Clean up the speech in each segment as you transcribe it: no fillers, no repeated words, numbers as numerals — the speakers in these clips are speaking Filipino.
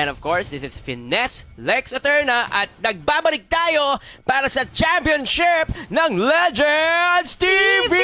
And of course, this is Finesse Lex Eterna at nagbabalik tayo para sa championship ng Legends TV!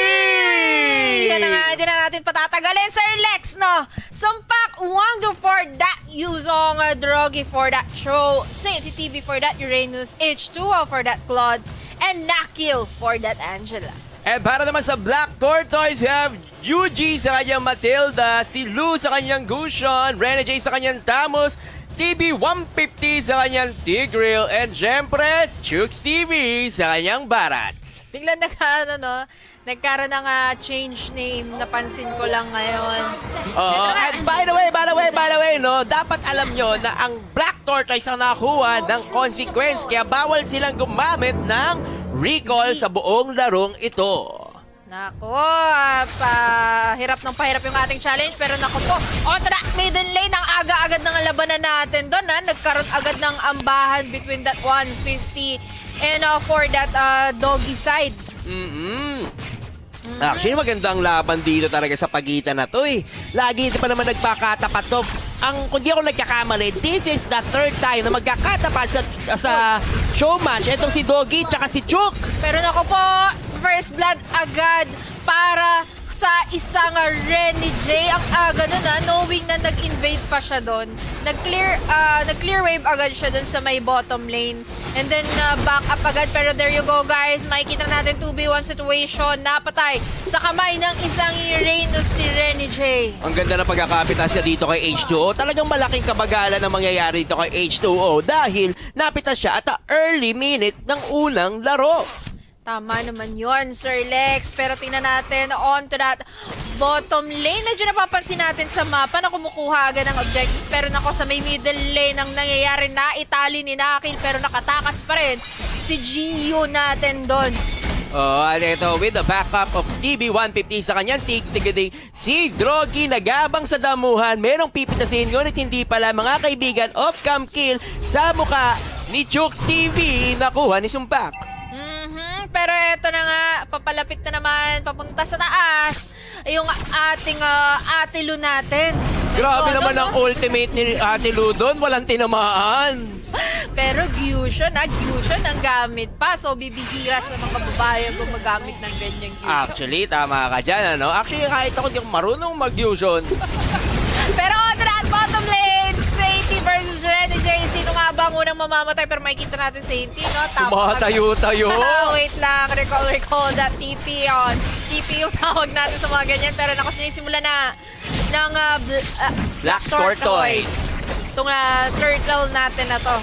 Yan na nga, hindi na natin patatagalin, Sir Lex, no? Sumpak, Wangdo for that, Yuzong Drogi for that show, Saint TV for that, Uranus, H2O for that, Claude, and Nakil for that, Angela. And para naman sa Black Tortoise, we have Yuji sa kanyang Matilda, si Lou sa kanyang Gusion, Rene J sa kanyang Tamus, TB150 sa kanyang Tigreal, and syempre, Chooks TV sa kanyang Barat. Biglang nagkaroon ng change name, napansin ko lang ngayon. And by the way, no, dapat alam nyo na ang Black Tortoise ang nakakuha ng consequence, kaya bawal silang gumamit ng recall sa buong larong ito. Nako, hirap ng pahirap yung ating challenge. Pero nako po, on track maiden lane, ang aga-agad ng labanan natin doon. Nagkaroon agad ng ambahan between that 150 and for that doggy side. Actually, magandang laban dito talaga sa pagitan na to eh. Lagi pa naman nagpakatapat to. Kung di ako nagkakamali, this is the third time na magkakatapat sa showmatch. Itong si Doggy tsaka si Chooks. Pero nako po, first blood agad para sa isang Rene J. Ang aga nun knowing na nag-invade pa siya doon. Nag-clear wave agad siya doon sa may bottom lane. And then back up agad. Pero there you go guys. Makikita natin 2v1 situation. Napatay sa kamay ng isang Uranus si Rene J. Ang ganda na pagkakapitas niya dito kay H2O. Talagang malaking kabagalan ang mangyayari dito kay H2O dahil napitas siya at the early minute ng unang laro. Tama naman yon, Sir Lex. Pero tingnan natin on to that bottom lane. Medyo napapansin natin sa mapa na kumukuha agad ng objective. Pero nako sa may middle lane ang nangyayari na itali ni Nakil. Pero nakatakas pa rin si Gio natin doon. At ito with the backup of TB150 sa kanyang tig-tigading si Drogi nagabang sa damuhan. Merong pipitasin, ngunit hindi pala mga kaibigan off-cam kill sa muka ni Chooks TV nakuha ni Sumpak. Pero eto na nga, papalapit na naman, papunta sa taas, yung ating Ate Lu natin. Grabe naman ang ultimate ni Ate Lu doon, walang tinamaan. Pero Gyushin ang gamit pa. So bibihira sa mga babae kung magamit ng ganyang Gyushin. Actually, tama ka dyan, ano? Actually, kahit ako di ako marunong mag-Gyushin. Pero on that bottom lane, Sainty versus Rene J. Sino nga ba ang unang mamamatay? Pero makikita natin Sainty, no? Tumatayo-tayo. Wait lang, recall that TP on. TP yung tawag natin sa mga ganyan. Pero naku, sinisimula na ng Black Tortoise. Itong turtle natin na to.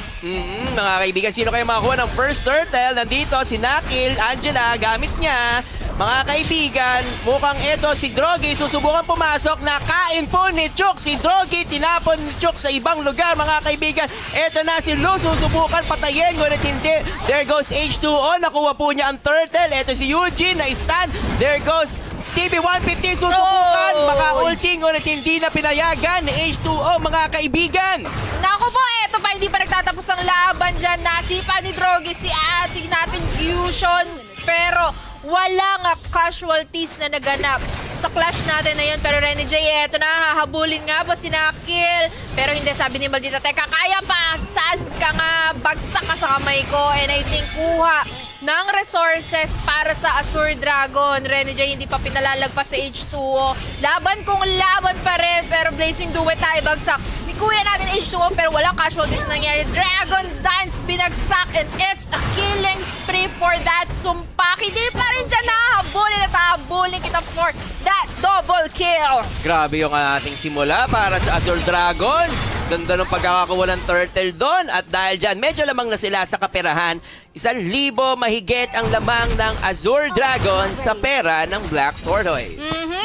Mga kaibigan, sino kayo makakuha ng first turtle? Nandito si Nakil, Angela, gamit niya. Mga kaibigan, mukhang ito si Drogi susubukan pumasok. Nakain po ni Chooks. Si Drogi tinapon ni Chooks sa ibang lugar, mga kaibigan. Ito na si Lou, susubukan patayin. Ngunit hindi. There goes H2O. Nakuha po niya ang turtle. Ito si Eugene na stand. There goes TB150. Susubukan. Maka-ulting. Ngunit hindi na pinayagan ni H2O, mga kaibigan. Naku po, eto pa, hindi pa nagtatapos ang laban dyan. Nasipa ni Drogi si ating natin Gyushin. Pero walang casualties na naganap sa clash natin na yun. Pero Rene J, eto na, hahabulin nga ba si Nakil? Pero hindi, sabi ni Maldita, teka, kaya pa, saan ka nga, bagsak ka sa kamay ko. And I think kuha ng resources para sa Azure Dragon. Rene J hindi pa pinalalagpas sa H2O. Laban kung laban pa rin, pero Blazing Duet tayo bagsak. Kuya natin H2O pero walang casualties na nangyari. Dragon Dance binagsak and it's a killing spree for that Sumpak. Hindi pa rin dyan nahahabulin at hahabulin kita for that double kill. Grabe yung ating simula para sa Azure Dragon. Ganda ng pagkakakuha ng turtle doon. At dahil dyan, medyo lamang na sila sa kaperahan. 1,000 mahigit ang lamang ng Azure Dragon sa pera ng Black Tortoise.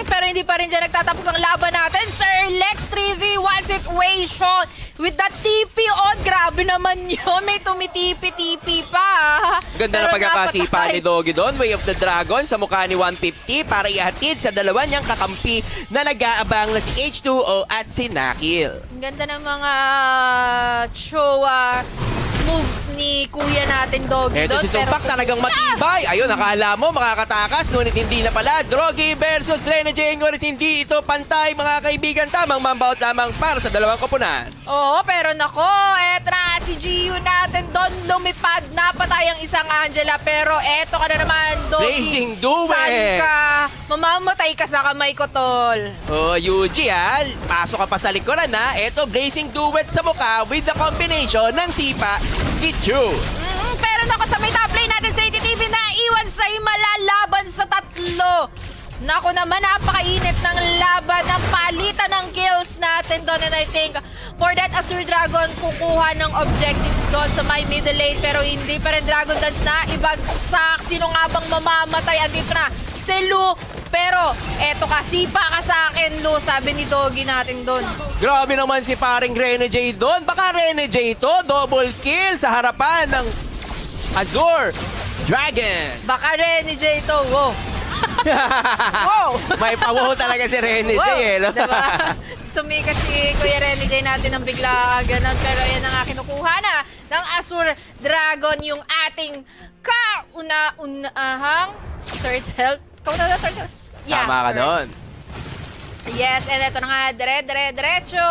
Pero hindi pa rin dyan nagtatapos ang laban natin. Sir Lex 3v1 situation with the TP on. Grabe naman yun. May tumitipi-tipi pa. Ganda na pagkakasipa ni Doggy doon. Way of the Dragon sa mukha ni 150 para ihatid sa dalawa niyang kakampi na nag-aabang na si H2O at si Nakil. Ang ganda ng mga Chowa moves ni kuya natin, Doggy. Eto doon, si Sumpak talagang matibay. Ayun, nakala mo makakatakas, ngunit hindi na pala. Drogi versus Rene J. Ngunit hindi ito pantay, mga kaibigan. Tamang mambaut lamang para sa dalawang koponan. Oo, pero nako, eto na si Gio natin doon lumipad. Napatay ang isang Angela, pero eto ka na naman, Doggy. Blazing Duet. Saan ka? Mamamatay ka sa kamay ko, tol. Oh, Yuji ha, pasok ka pa sa likuran na. Eto, Blazing Duet sa mukha with the combination ng Sipa, Kichu. Pero nako, sa may top lane natin sa ATTV na iwan sa Himala laban sa tatlo. Nako naman, napakainit ng laban, ng palitan ng kills natin doon. And I think for that Azure Dragon, kukuha ng objectives doon sa my middle lane. Pero hindi pa rin Dragon Dance na ibagsak. Sino nga bang mamamatay? Andito na si Lu. Pero eto ka, sipa ka sa akin, Lu, sabi ni Doggy natin doon. Grabe naman si paring Rene J doon. Baka Rene J to, double kill sa harapan ng Azure Dragon. Baka Rene J to, wow. Wow! May pawo talaga si Rene J eh. No? Diba? Sumikat si Kuya Rene J natin ng bigla ganun. Pero yan ang kinukuha na ng Azure Dragon, yung ating kauna-unahang turtle. Kauna-unahang turtles? Yeah, Tama ka first. doon. Yes, and ito na nga, diretso,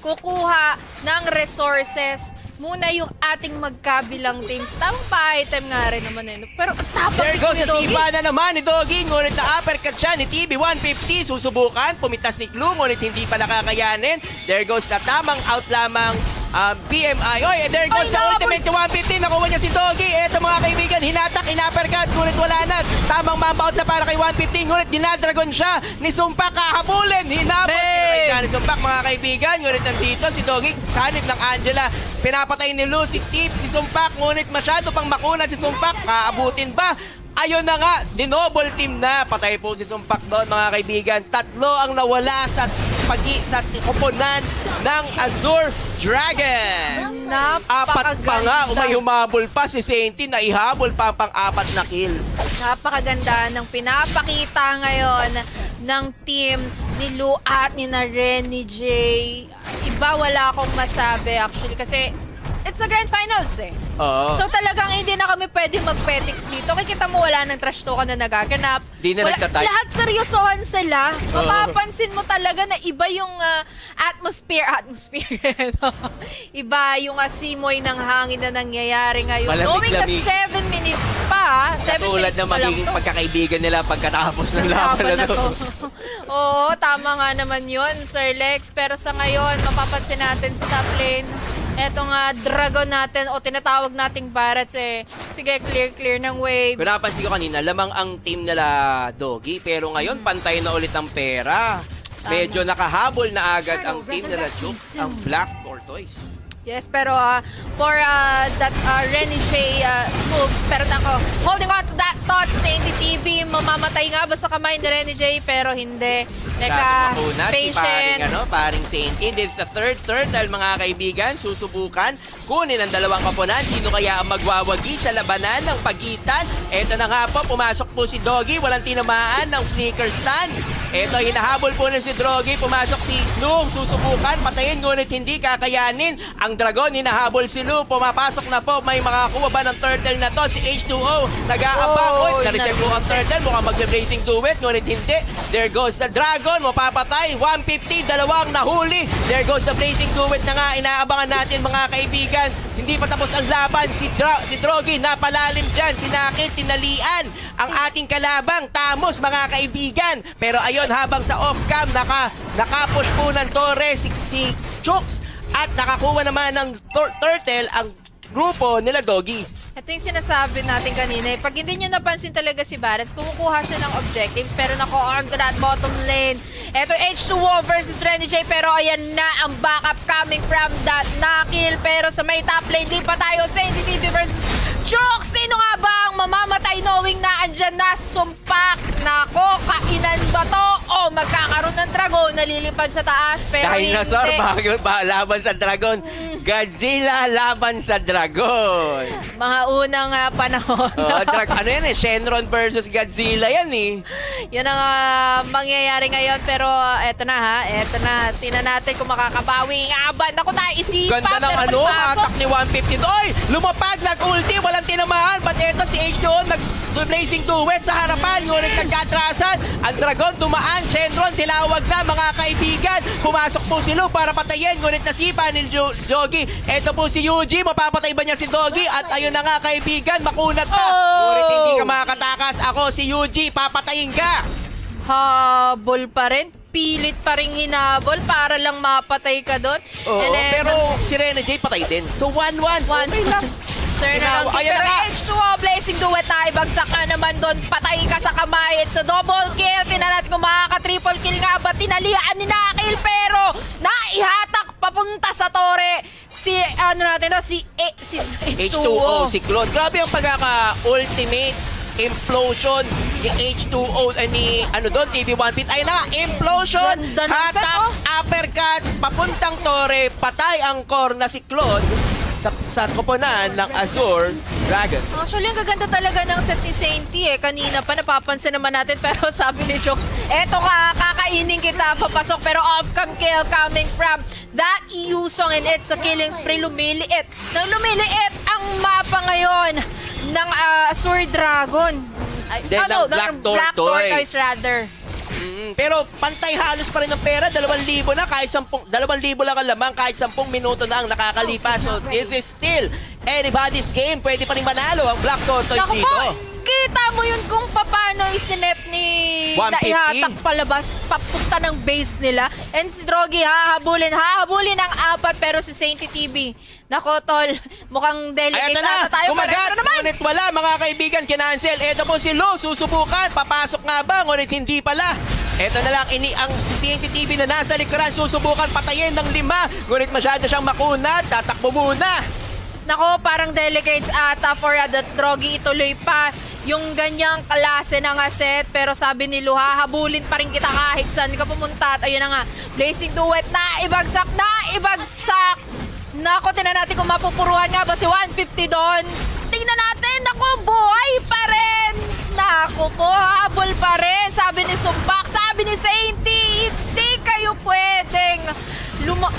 kukuha ng resources muna yung ating magkabilang teams. Tamang pa-item nga rin naman eh. Pero tapos There goes ni sa Doggy. sipa na naman ni Doggy. Ngunit na uppercut siya ni TB 150. Susubukan. Pumitas ni Clue. Ngunit hindi pa nakakayanin. There goes na tamang out lamang BMI. Oy, there goes Ay, sa nabol. ultimate 150. Nakuha niya si Doggy. Eto mga kaibigan, hinatak, in-uppercut. Ngunit wala na. Tamang mambout na para kay 150. Ngunit dinadragon siya ni Sumpak. Kahabulin. Hinabot. Bang! Pinakay siya ni Sumpak mga kaibigan. Ngunit nandito si Doggy. Sanib ng Angela. Pinapatay ni Lu si Tip, si Sumpak. Ngunit masyado pang makuna si Sumpak. Kaabutin ba? Ayun na nga, dinoble team na. Patay po si Sumpak doon mga kaibigan. Tatlo ang nawala sa koponan ng Azure Dragon. Apat pa nga, may humabol pa si Sainty na ihabol pa ang pang-apat na kill. Napakaganda ng pinapakita ngayon ng team ni Lu at ni na Rene J. Iba, wala akong masabi actually kasi it's a grand finals eh. Oo. So talagang hindi na kami pwede mag-petix dito. Kikita mo wala ng trash talk na nagaganap. Di na nagtatay. Lahat seryosohan sila. Mapapansin mo talaga na iba yung atmosphere. Iba yung simoy ng hangin na nangyayari ngayon. Knowing na Malamig-lamig. 7 minutes pa. 7 Katulad minutes ng pa lang magiging to. pagkakaibigan nila pagkatapos ng laban na to. Oo, tama nga naman yun, Sir Lex. Pero sa ngayon, mapapansin natin sa top lane, etong dragon natin o tinatawag nating Barats eh. Sige, clear ng waves. Kung napansin ko kanina, lamang ang team nila Doggy. Pero ngayon, pantay na ulit ang pera. Medyo nakahabol na agad ang team nila Juke, ang Black Tortoise. Yes, pero for that Rene J moves, pero nako, holding on to that thought sa NDTV, mamamatay nga ba sa kamay ni Rene J? Pero hindi. Teka, patient. Paring Sainty. This is the third turtle, mga kaibigan. Susubukan kunin ang dalawang kaponan. Sino kaya ang magwawagi sa labanan ng pagitan? Eto na nga po, pumasok po si Doggy. Walang tinamaan ng flicker stand. Eto, hinahabol po na si Doggy. Pumasok si Lu. Susubukan, patayin, ngunit hindi kakayanin. Ang dragon, hinahabol si Lu. Pumapasok na po. May makakuha ba ng turtle na to? Si H2O. Nag-aabang. Oh, Na-reserve po ang turtle. Mukhang mag-blazing duet. Ngunit hindi. There goes the dragon. Mapapatay. 150. Dalawang nahuli. There goes the blazing duet na nga. Inaabangan natin mga kaibigan. Hindi pa tapos ang laban. Si Drogi napalalim dyan. Sinakit, tinalian ang ating kalabang. Tamos mga kaibigan. Pero ayun, habang sa off-cam, nakapush po ng Torre si Chooks. At nakakuha naman ng turtle ang grupo nila Doggy. Ito yung sinasabi natin kanina. Pag hindi nyo napansin talaga si Barats, kumukuha siya ng objectives, pero nako-arm to that bottom lane. Ito H2O versus Rene J, pero ayan na ang backup coming from that na-kill. Pero sa may top lane, di pa tayo sa NDTV versus Chooks. Sino nga ba ang lang mamamatay knowing na andyan na sumpak. Nako, kainan ba to? O magkakaroon ng dragon, nalilipad sa taas, pero Dinosaur, hindi. laban sa dragon. Godzilla laban sa dragon. Mga unang panahon. Ano yan eh, Shenron versus Godzilla yan eh. Yan ang mangyayari ngayon, pero eto na. Tingnan natin kung makakabawi ang aban. Naku, naisipan. Ganda ng pero palipasok. hatak ni 150. Oy! Lumapag, nag-ulti, walang tinamaan. But eto si H2O, nag-blazing duet sa harapan. Ngunit nagkatrasan. Ang dragon dumaan. Shenron, tinawag na mga kaibigan. Pumasok po si Lu para patayin. Ngunit nasipa ni Jogi. Eto po si Yuji. Mapapatay ba niya si Doggy? At ayun na nga kaibigan, makunat ka. Ngunit hindi ka makakatakas. Ako si Yuji, papatayin ka. Habol pa rin. Pilit pa rin hinabol para lang mapatay ka doon. Oo, And then, pero si Rene J patay din. So 1-1. Okay lang. turn around kick. Ayan Pero na nga. H2O, blazing duet na ibagsak ka naman doon. Patay ka sa kamay. It's a double kill. Tinanat kung makaka-triple kill nga ba. Tinalian ni Nakil pero naihatak papunta sa tore. Si H2O, si Claude. Grabe ang pagkaka-ultimate implosion ni H2O ni TV1 Pit. Ayun na, implosion, Ganda ng set, hatak, uppercut, papuntang tore, patay ang core na si Claude sa koponan ng Azure Dragon. Actually, ang gaganda talaga ng set ni Sainty eh. Kanina pa napapansin naman natin pero sabi ni Chok, eto ka, kakainin kita, papasok. Pero off-cam kill coming from that Yusong and it's a killing spree. Lumiliit. Nang lumiliit ang mapa ngayon ng Azure Dragon. Hindi, ng Black Black Tortoise. Tortoise rather. Pero pantay halos pa rin ng pera, 2,000 na kahit 2,000 lang ang lamang kahit 10 minuto na ang nakakalipas. So it is still anybody's game. Pwede pa rin manalo ang Black Tortoise Naku dito. po, kita mo yun kung paano isinet ni 150. Naihatak palabas, papunta ng base nila. And si Drogi hahabulin ang apat pero si Sainty TV. Nako tol, mukhang delicate Ayan na, ata tayo. kumagat, Pero naman, ngunit wala mga kaibigan, kinancel. Ito po si Lu, susubukan, papasok nga ba, ngunit hindi pala. Ito na lang, ang si CNTTV na nasa likuran, susubukan patayin ng 5, ngunit masyado siyang makunat, tatakbo muna. nako parang delicates ata for that Drogi ituloy pa yung ganyang klase ng set. Pero sabi ni Lu, hahabulin pa rin kita kahit saan ka pumunta. At ayun na nga, blazing duet na ibagsak. Nako, tinan natin kung mapupuruhan nga ba si 150 doon. Tingnan natin, nako, buhay pa rin. Nako po, habol pa rin. Sabi ni Sumbak, sabi ni Sainty, hindi kayo pwedeng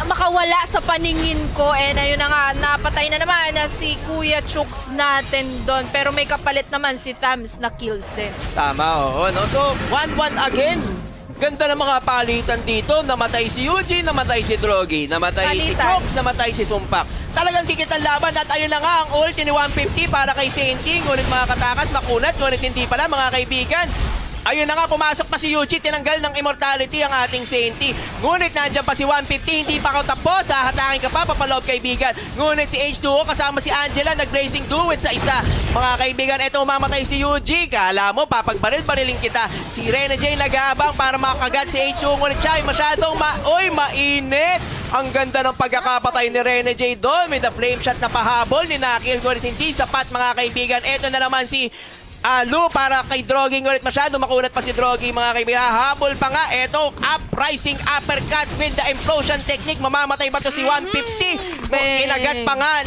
makawala sa paningin ko. And ayun na nga, napatay na naman na si Kuya Chooks natin doon. Pero may kapalit naman si Thams na kills din. Tama, oo. No? So, 1-1 again. Ganda ng mga palitan dito. Namatay si Yuji, namatay si Drogi, namatay si Palitan. Chooks, namatay si Sumpak. Talagang dikit ang laban at ayun na nga ang ulti ni 150 para kay Sainty. Ngunit mga katakas, makunat, ngunit hindi pala mga kaibigan. Ayun na nga, pumasok pa si Yuji, tinanggal ng immortality ang ating Sainty. Ngunit nandiyan pa si 150, hindi pa ako tapos. Hahatakin ka pa, papaloob kaibigan. Ngunit si H2O kasama si Angela, nag-blazing duet sa isa. Mga kaibigan, eto mamatay si Yuji. Kala mo, papagbaril-barilin kita. Si Rene J nag-aabang para makagat si H2O. Ngunit siya ay masyadong mainit. Ang ganda ng pagkakapatay ni Rene J doon. May the flame shot na pahabol ni Nakil. Ngunit hindi sapat mga kaibigan. Eto na naman si Lu para kay Drogi, ngunit masyado makunat pa si Drogi mga kaibigan. Habol pa nga, eto, uprising uppercut with the implosion technique. Mamamatay ba to si 150? Tinagat pa nga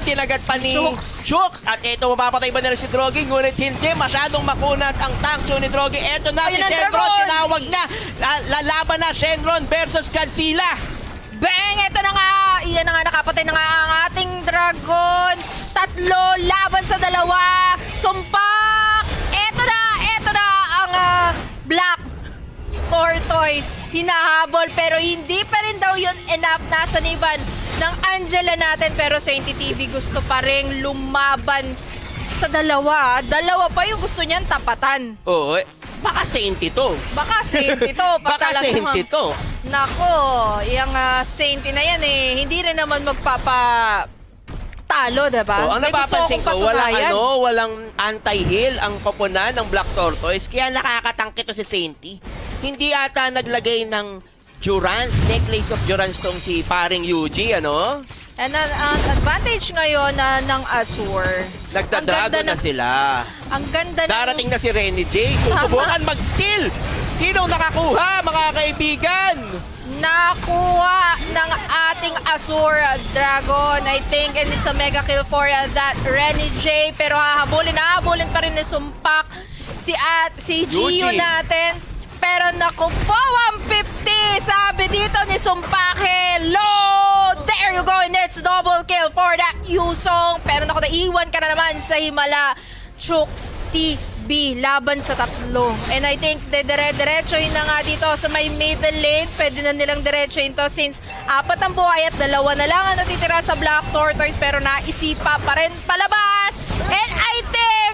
tinagat pa ni Chooks. At eto, mapapatay ba nila si Drogi? Ngunit hindi, masyadong makunat ang tank ni Drogi. Eto na, si Shenron, tinawag na. Lalaban na Shenron versus Godzilla. Bang! Ito na nga! Iyan na nga, nakapatay na nga ang ating dragon. 3 laban sa 2. Sumpak! Ito na ang Black Tortoise. Hinahabol pero hindi pa rin daw yun enough. Nasa niban ng Angela natin pero sa TV gusto pa rin lumaban sa 2. 2 pa yung gusto niyan tapatan. Oo, baka Sainty to. Baka Sainty to. Baka Sainty to. Nako, yung Sainty na yan hindi rin naman magpapatalo, diba? Ang May gusto napapansin akong ko, patunayan. walang anti-heal ang koponan ng Black Tortoise, kaya nakakatangke to si Sainty. Hindi ata naglagay ng Durance, necklace of Durance tong si paring Yuji, And ang advantage ngayon ng Azure. Nagdadrago na sila. Ang ganda ng... Darating na si Renny J. Susubukan mag-steal. Sinong nakakuha, mga kaibigan? Nakuha ng ating Azure Dragon, I think, and it's a mega kill for that Renny J. Pero hahabulin pa rin ni Sumpak si Gio Yuji. natin. Pero naku po, 150! Sabi dito ni Sumpak, hello! There you go, and it's double kill for that Yusong. Pero naku, naiwan ka na naman sa Himala. Chooks TV laban sa tatlo. And I think dire-diretsohin na nga dito sa may middle lane. Pwede na nilang diretsohin to since 4 ang buhay at 2 na lang ang natitira sa Black Tortoise. Pero naisipa pa rin palabas. And I think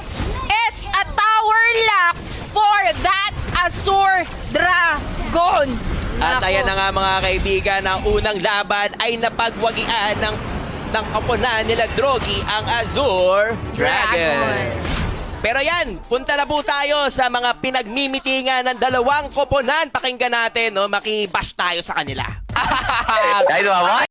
it's a tower lock for that Azure Dragon. At Nako. ayan na nga mga kaibigan, ang unang laban ay napagwagian ng kapunan nila Drogi, ang Azure Dragon. Pero yan, punta na po tayo sa mga pinagmimitingan ng dalawang koponan. Pakinggan natin, no, makibash tayo sa kanila. Guys, mama.